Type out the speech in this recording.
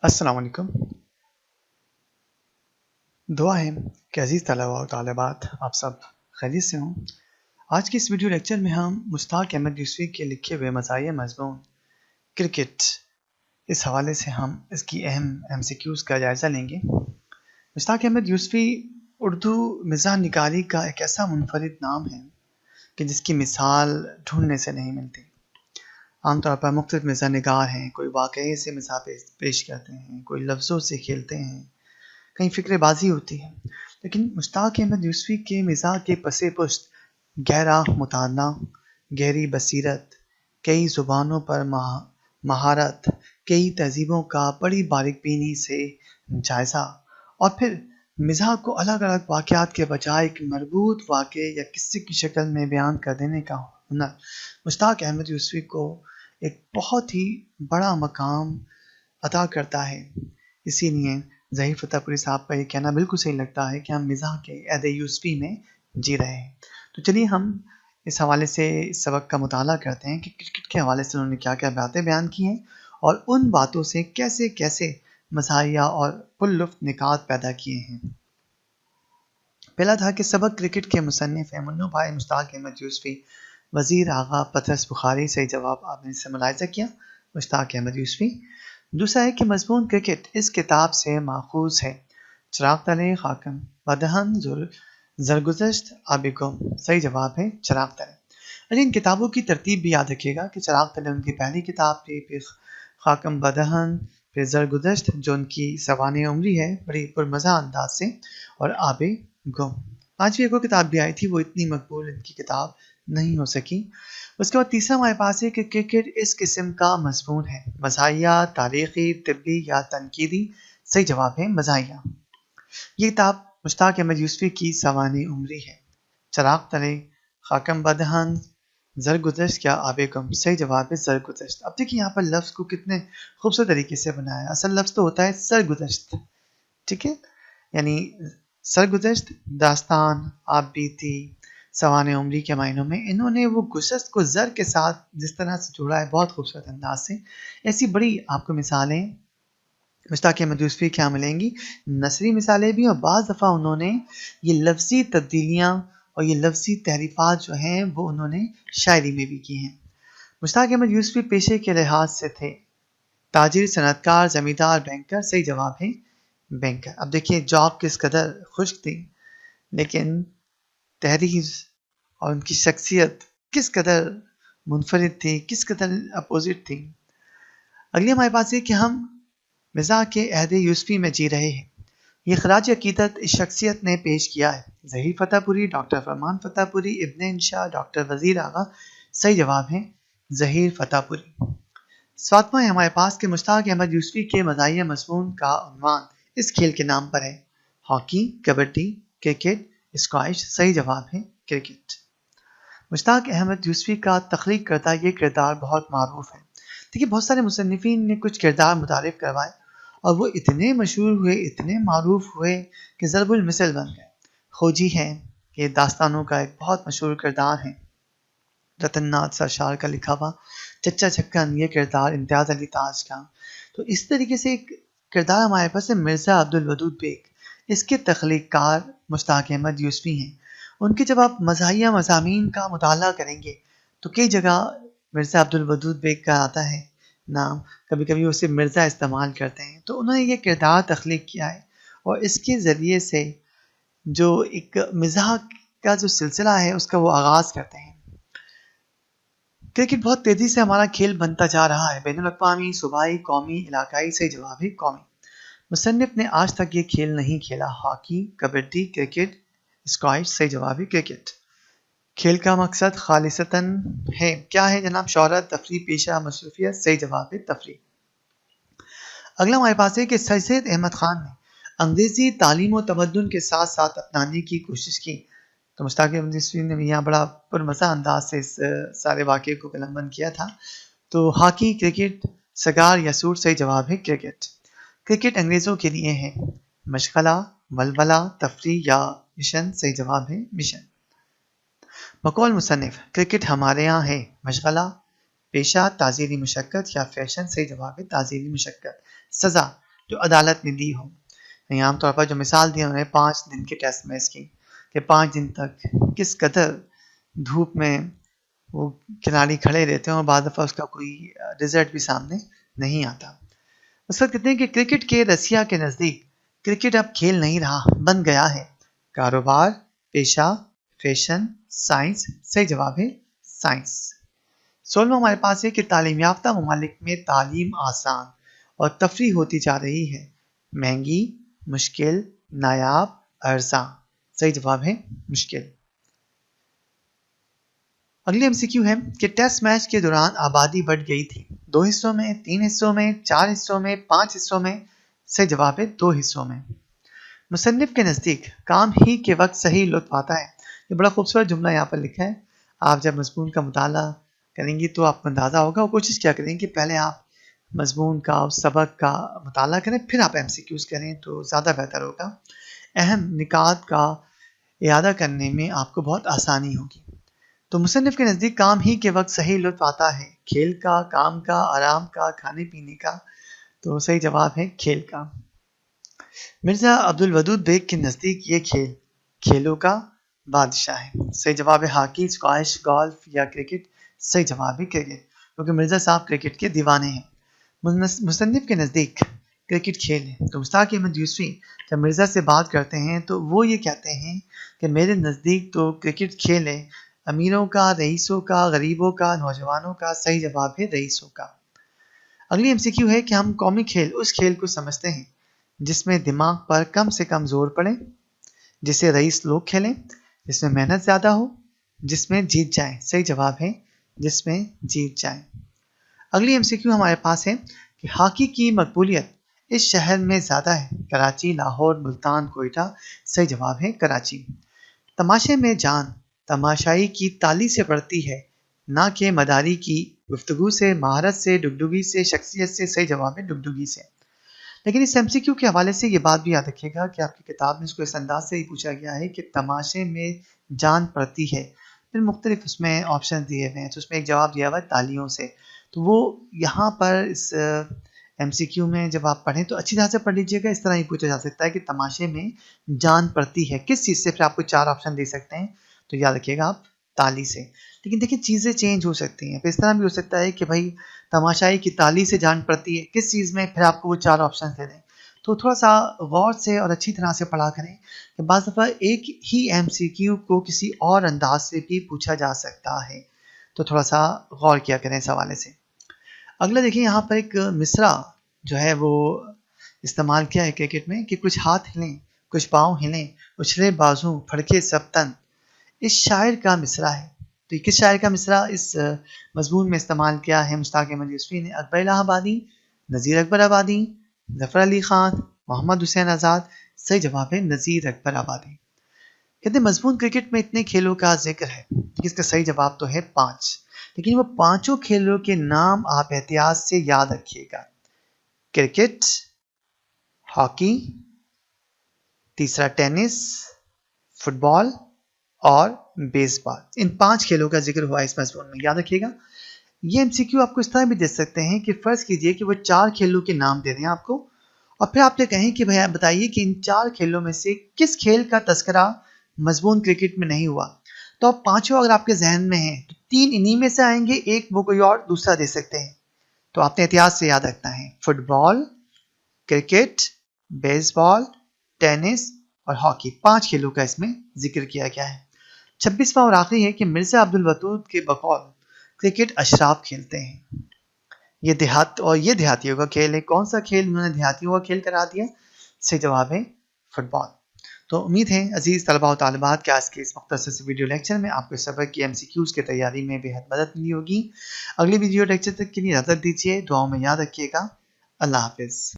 السلام علیکم۔ دعا ہے کہ عزیز طلباء و طالبات آپ سب خیریت سے ہوں۔ آج کی اس ویڈیو لیکچر میں ہم مشتاق احمد یوسفی کے لکھے ہوئے مزاحیہ مضمون کرکٹ، اس حوالے سے ہم اس کی اہم MCQs کا جائزہ لیں گے۔ مشتاق احمد یوسفی اردو مزاح نگاری کا ایک ایسا منفرد نام ہے کہ جس کی مثال ڈھونڈنے سے نہیں ملتی۔ عام طور پر مختلف مزاح نگار ہیں، کوئی واقعے سے مزاح پیش کرتے ہیں، کوئی لفظوں سے کھیلتے ہیں، کہیں فکر بازی ہوتی ہے، لیکن مشتاق احمد یوسفی کے مزاح کے پس پشت گہرا مطالعہ، گہری بصیرت، کئی زبانوں پر مہارت، کئی تہذیبوں کا بڑی باریک بینی سے جائزہ، اور پھر مزاح کو الگ الگ واقعات کے بجائے ایک مربوط واقعے یا قصے کی شکل میں بیان کر دینے کا ہنر مشتاق احمد یوسفی کو ایک بہت ہی بڑا مقام عطا کرتا ہے۔ اسی لیے ظہیر فتح پوری صاحب کا یہ کہنا بالکل صحیح لگتا ہے کہ ہم مزاح کے عہد یوسفی میں جی رہے ہیں۔ تو چلیے ہم اس حوالے سے اس سبق کا مطالعہ کرتے ہیں کہ کرکٹ کے حوالے سے انہوں نے کیا کیا باتیں بیان کی ہیں اور ان باتوں سے کیسے کیسے مزاحیہ اور پرلطف نکات پیدا کیے ہیں۔ پہلا تھا کہ سبق کرکٹ کے مصنف ہیں منو بھائی مشتاق احمد یوسفی، وزیر آغا پطرس بخاری۔ صحیح جواب آپ نے اس سے ملاحظہ کیا، مشتاق احمد یوسفی۔ دوسرا ہے کہ مضمون کرکٹ اس کتاب سے ماخوذ ہے، چراغ تلے خاکم بدہن زرگزشت آب گم۔ صحیح جواب ہے چراغ تلے۔ اچھا، ان کتابوں کی ترتیب بھی یاد رکھیے گا کہ چراغ تلے ان کی پہلی کتاب تھی، پھر خاکم بدہن، پھر زرگزشت جو ان کی سوانح عمری ہے بڑی پرمزہ انداز سے، اور آب گم۔ پانچویں ایک اور کتاب بھی آئی تھی، وہ اتنی مقبول ان کی کتاب نہیں ہو سکی۔ اس کے بعد تیسرا ہمارے پاس ہے کہ کرکٹ اس قسم کا مضمون ہے، مزاحیہ، تاریخی، طبی یا تنقیدی۔ صحیح جواب ہے مزاحیہ۔ یہ کتاب مشتاق احمد یوسفی کی سوانح عمری ہے۔ چراغ تلے، خاکم بدہن، زرگزشت یا آب گم۔ صحیح جواب ہے زرگزشت۔ اب دیکھیں یہاں پر لفظ کو کتنے خوبصورت طریقے سے بنایا ہے۔ اصل لفظ تو ہوتا ہے سرگزشت، ٹھیک ہے، یعنی سرگزشت، داستان، آپ بیتی، سوانح عمری کے معنوں میں انہوں نے وہ گزشت کو زر کے ساتھ جس طرح سے جوڑا ہے بہت خوبصورت انداز سے۔ ایسی بڑی آپ کو مثالیں مشتاق احمد یوسفی کیا ملیں گی، نثری مثالیں بھی، اور بعض دفعہ انہوں نے یہ لفظی تبدیلیاں اور یہ لفظی تحریفات جو ہیں وہ انہوں نے شاعری میں بھی کی ہیں۔ مشتاق احمد یوسفی پیشے کے لحاظ سے تھے تاجر، صنعت کار، زمیندار، بینکر۔ صحیح جواب ہے بینکر۔ اب دیکھیے جاب کس قدر خشک تھی، لیکن تحریر اور ان کی شخصیت کس قدر منفرد تھی، کس قدر اپوزٹ تھی۔ اگلی ہمارے پاس ہے کہ ہم مزاح کے عہد یوسفی میں جی رہے ہیں، یہ خراج عقیدت اس شخصیت نے پیش کیا ہے، ظہیر فتح پوری، ڈاکٹر فرمان فتح پوری، ابن انشا، ڈاکٹر وزیر آغا۔ صحیح جواب ہے ظہیر فتح پوری۔ ساتواں ہے ہمارے پاس کہ مشتاق احمد یوسفی کے مزاحیہ مضمون کا عنوان اس کھیل کے نام پر ہے، ہاکی، کبڈی، کرکٹ، اسکواش۔ صحیح جواب ہے کرکٹ۔ مشتاق احمد یوسفی کا تخلیق کردہ یہ کردار بہت معروف ہے۔ دیکھیے بہت سارے مصنفین نے کچھ کردار متعارف کروائے اور وہ اتنے مشہور ہوئے، اتنے معروف ہوئے کہ ضرب المثل بن گئے۔ کھوجی ہے، یہ داستانوں کا ایک بہت مشہور کردار ہے، رتن ناتھ سرشار کا لکھا ہوا چچا چھکن، یہ کردار امتیاز علی تاج کا۔ تو اس طریقے سے ایک کردار ہمارے پاس ہے مرزا عبدالودود بیگ، اس کے تخلیق کار مشتاق احمد یوسفی ہیں۔ ان کے جب آپ مزاحیہ مضامین کا مطالعہ کریں گے تو کئی جگہ مرزا عبدالودود بیگ کا آتا ہے نام، کبھی کبھی وہ صرف مرزا استعمال کرتے ہیں۔ تو انہوں نے یہ کردار تخلیق کیا ہے اور اس کے ذریعے سے جو ایک مزاح کا جو سلسلہ ہے اس کا وہ آغاز کرتے ہیں۔ کرکٹ بہت تیزی سے ہمارا کھیل بنتا جا رہا ہے، بین الاقوامی، صوبائی، قومی، علاقائی۔ صحیح جواب ہے قومی۔ مصنف نے آج تک یہ کھیل نہیں کھیلا، ہاکی، کبڈی، کرکٹ، اسکواش۔ صحیح جواب ہے کرکٹ۔ کھیل کا مقصد خالصتاً ہے، کیا ہے جناب؟ شہرت، تفریح، پیشہ، مصروفیت۔ صحیح جواب ہے تفریح۔ اگلا ہمارے پاس ہے کہ سر سید احمد خان نے انگریزی تعلیم و تمدن کے ساتھ ساتھ اپنانے کی کوشش کی۔ تو مشتاق احمد یوسفی نے یہاں بڑا پرمزہ انداز سے اس سارے واقعے کو قلم بند کیا تھا۔ تو ہاکی، کرکٹ، سگار یا سوٹ۔ صحیح جواب ہے کرکٹ۔ کرکٹ انگریزوں کے لیے ہے، مشغلہ، ولولہ، تفریح یا مشن۔ صحیح جواب ہے مشن۔ بقول مصنف کرکٹ ہمارے یہاں ہے، مشغلہ، پیشہ، تعزیری مشقت یا فیشن۔ صحیح جواب ہے تعزیری مشقت۔ سزا، جو عدالت نے دی ہو. یعنی عام طور پر جو مثال دی انہوں نے 5 دن کے ٹیسٹ میچ کی کہ 5 دن تک کس قدر دھوپ میں وہ کھلاڑی کھڑے رہتے ہیں اور بعض دفعہ اس کا کوئی رزلٹ بھی سامنے نہیں آتا. اس وقت کہتے ہیں کہ کرکٹ کے رسیا کے نزدیک کرکٹ اب کھیل نہیں رہا، بن گیا ہے کاروبار، پیشہ، فیشن، سائنس. صحیح جواب ہے سائنس. 16واں ہمارے پاس ہے کہ تعلیم یافتہ ممالک میں تعلیم آسان اور تفریح ہوتی جا رہی ہے، مہنگی، مشکل، نایاب، ارزاں. صحیح جواب ہے مشکل. اگلی ایم سی کیو ہے کہ ٹیسٹ میچ کے دوران آبادی بڑھ گئی تھی، 2 حصوں میں، 3 حصوں میں، 4 حصوں میں، 5 حصوں میں. صحیح جواب ہے 2 حصوں میں. مصنف کے نزدیک کام ہی کے وقت صحیح لطف آتا ہے. یہ بڑا خوبصورت جملہ یہاں پر لکھا ہے. آپ جب مضمون کا مطالعہ کریں گی تو آپ کو اندازہ ہوگا، اور کوشش کیا کریں کہ پہلے آپ مضمون کا اور سبق کا مطالعہ کریں، پھر آپ ایم سی کیوز کریں تو زیادہ بہتر ہوگا. اہم نکات کا اعادہ کرنے میں آپ کو بہت آسانی ہوگی. تو مصنف کے نزدیک کام ہی کے وقت صحیح لطف آتا ہے، کھیل کا، کام کا، آرام کا، کھانے پینے کا. تو صحیح جواب ہے کھیل کا. مرزا عبدالودود بیگ کے نزدیک یہ کھیل کھیلوں کا بادشاہ ہے. صحیح جواب ہے ہاکی، اسکواش، گولف یا کرکٹ. صحیح جواب ہے کرکٹ، کیونکہ مرزا صاحب کرکٹ کے دیوانے ہیں. مصنف کے نزدیک کرکٹ کھیل ہے. تو مشتاق احمد یوسفی جب مرزا سے بات کرتے ہیں تو وہ یہ کہتے ہیں کہ میرے نزدیک تو کرکٹ کھیل ہے، امیروں کا، رئیسوں کا، غریبوں کا، نوجوانوں کا. صحیح جواب ہے رئیسوں کا. اگلی ایم سی کیو ہے کہ ہم قومی کھیل اس کھیل کو سمجھتے ہیں جس میں دماغ پر کم سے کم زور پڑے، جسے رئیس لوگ کھیلیں، جس میں محنت زیادہ ہو، جس میں جیت جائیں. صحیح جواب ہے جس میں جیت جائیں. اگلی ایم سی کیو ہمارے پاس ہے کہ ہاکی کی مقبولیت اس شہر میں زیادہ ہے، کراچی، لاہور، ملتان، کوئٹہ. صحیح جواب ہے کراچی. تماشے میں جان تماشائی کی تالی سے پڑتی ہے، نہ کہ مداری کی گفتگو سے، مہارت سے، ڈگڈگی سے، شخصیت سے. صحیح جواب ہے ڈگڈگی سے. لیکن اس ایم سی کیو کے حوالے سے یہ بات بھی یاد رکھیے گا کہ آپ کی کتاب میں اس کو اس انداز سے ہی پوچھا گیا ہے کہ تماشے میں جان پڑتی ہے، پھر مختلف اس میں آپشن دیے ہوئے ہیں، تو اس میں ایک جواب دیا ہوا ہے تالیوں سے. تو وہ یہاں پر اس ایم سی کیو میں جب آپ پڑھیں تو اچھی طرح سے پڑھ لیجیے گا. اس طرح ہی پوچھا جا سکتا ہے کہ تماشے میں جان پڑتی ہے کس چیز سے، پھر آپ کو 4 آپشن دے سکتے ہیں. تو یاد رکھیے گا آپ تالی سے. لیکن دیکھیں چیزیں چینج ہو سکتی ہیں، پھر اس طرح بھی ہو سکتا ہے کہ بھائی تماشائی کی تالی سے جان پڑتی ہے کس چیز میں، پھر آپ کو وہ 4 آپشن دے دیں. تو تھوڑا سا غور سے اور اچھی طرح سے پڑھا کریں کہ بعض دفعہ ایک ہی ایم سی کیو کو کسی اور انداز سے بھی پوچھا جا سکتا ہے، تو تھوڑا سا غور کیا کریں اس حوالے سے. اگلا دیکھیں یہاں پر ایک مصرع جو ہے وہ استعمال کیا ہے کرکٹ میں کہ کچھ ہاتھ ہلیں، کچھ پاؤں ہلیں، اچھلے بازو، پھڑکے سب تن. اس شاعر کا مصرع ہے. تو یہ کس شاعر کا مصرع اس مضمون میں استعمال کیا ہے مشتاق احمد یوسفی نے؟ اکبر الہ آبادی، نذیر اکبر آبادی، ظفر علی خان، محمد حسین آزاد. صحیح جواب ہے نذیر اکبر آبادی. کہتے ہیں مضمون کرکٹ میں اتنے کھیلوں کا ذکر ہے، اس کا صحیح جواب تو ہے 5. لیکن وہ 5 کھیلوں کے نام آپ احتیاط سے یاد رکھیے گا: کرکٹ، ہاکی، تیسرا ٹینس، فٹ بال اور بیس بال. ان 5 کھیلوں کا ذکر ہوا اس مضمون میں، یاد رکھیے گا. یہ ایم سی کیو آپ کو اس طرح بھی دے سکتے ہیں کہ فرض کیجئے کہ وہ 4 کھیلوں کے نام دے دیں آپ کو، اور پھر آپ نے کہیں کہ بھائی بتائیے کہ ان 4 کھیلوں میں سے کس کھیل کا تذکرہ مضمون کرکٹ میں نہیں ہوا. تو اب 5 اگر آپ کے ذہن میں ہیں تو 3 انہی میں سے آئیں گے، ایک وہ کوئی اور دوسرا دے سکتے ہیں. تو آپ نے احتیاط سے یاد رکھنا ہے: فٹ بال، کرکٹ، بیس بال، ٹینس اور ہاکی. 5 کھیلوں کا اس میں ذکر کیا گیا ہے. 26واں اور آخری ہے کہ مرزا عبدالودود کے بقول کرکٹ اشراف کھیلتے ہیں. یہ دیہاتیوں کا کھیل ہے. کون سا کھیل انہوں نے دیہاتیوں کا کھیل کرا دیا؟ صحیح جواب ہے فٹ بال. تو امید ہے عزیز طلباء و طالبات کہ آج کے اس مختصر سے ویڈیو لیکچر میں آپ کو سبق کی ایم سی کیوز کی تیاری میں بے حد مدد ملی ہوگی. اگلی ویڈیو لیکچر تک کے لیے اجازت دیجیے. دعاؤں میں یاد رکھیے گا. اللہ حافظ.